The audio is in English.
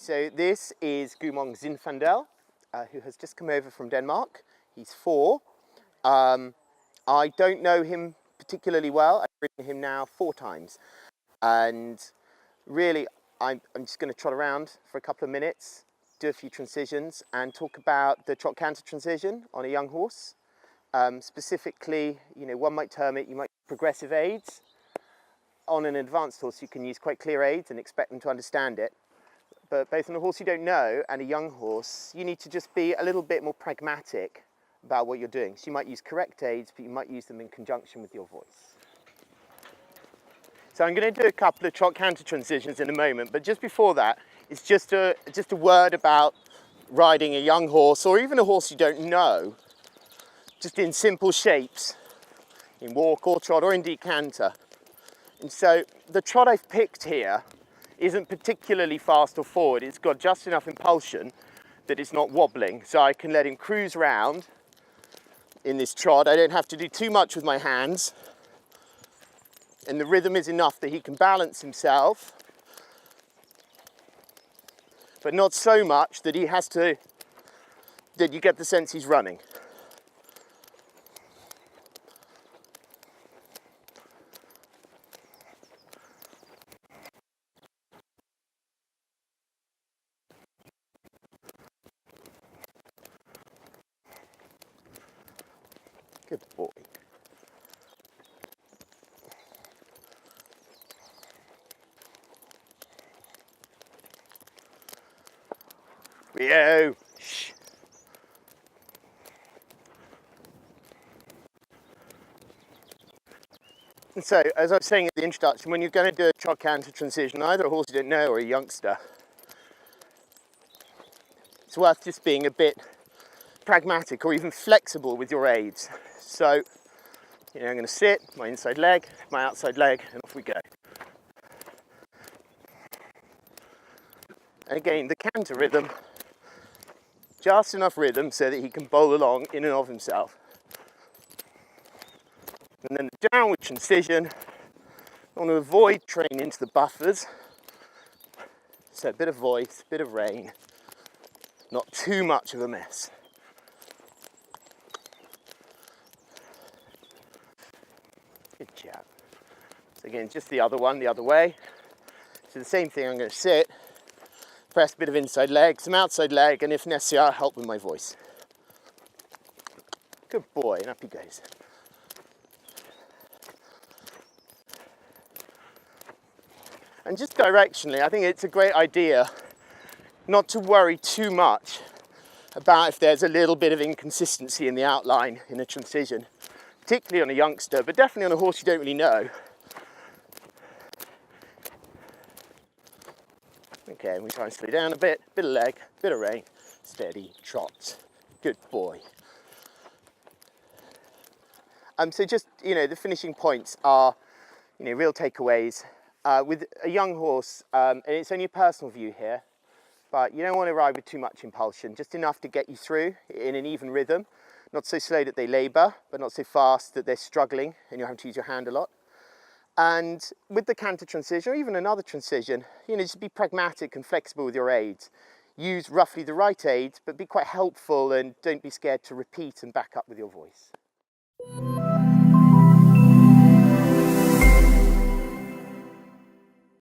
So this is Gumong Zinfandel, who has just come over from Denmark. He's 4. I don't know him particularly well. I've ridden him now 4 times. And really, I'm just going to trot around for a couple of minutes, do a few transitions, and talk about the trot canter transition on a young horse. Specifically, one might term it, you might use progressive aids. On an advanced horse, you can use quite clear aids and expect them to understand it. But both on a horse you don't know and a young horse, you need to just be a little bit more pragmatic about what you're doing. So you might use correct aids, but you might use them in conjunction with your voice. So I'm going to do a couple of trot canter transitions in a moment, but just before that, it's just a word about riding a young horse, or even a horse you don't know, just in simple shapes, in walk or trot or indeed canter. And so the trot I've picked here isn't particularly fast or forward. It's got just enough impulsion that it's not wobbling, so I can let him cruise around in this trot. I don't have to do too much with my hands, and the rhythm is enough that he can balance himself, but not so much that that you get the sense he's running. Good boy. Rio. Shh. And so, as I was saying at the introduction, when you're going to do a trot canter transition, either a horse you don't know or a youngster, it's worth just being a bit pragmatic or even flexible with your aids. So, I'm going to sit, my inside leg, my outside leg, and off we go. And again, the canter rhythm, just enough rhythm so that he can bowl along in and of himself. And then the downward transition, I want to avoid training into the buffers. So a bit of voice, a bit of rein, not too much of a mess. Good job. So again, just the other one, the other way. So the same thing, I'm going to sit, press a bit of inside leg, some outside leg, and if necessary, I'll help with my voice. Good boy, and up he goes. And just directionally, I think it's a great idea not to worry too much about if there's a little bit of inconsistency in the outline in a transition, particularly on a youngster, but definitely on a horse you don't really know. Okay, we try and slow down a bit of leg, bit of rein, steady trot. Good boy. So just, the finishing points are, real takeaways. With a young horse, and it's only a personal view here, but you don't want to ride with too much impulsion, just enough to get you through in an even rhythm, not so slow that they labour, but not so fast that they're struggling and you're having to use your hand a lot. And with the canter transition, or even another transition, just be pragmatic and flexible with your aids. Use roughly the right aids, but be quite helpful and don't be scared to repeat and back up with your voice.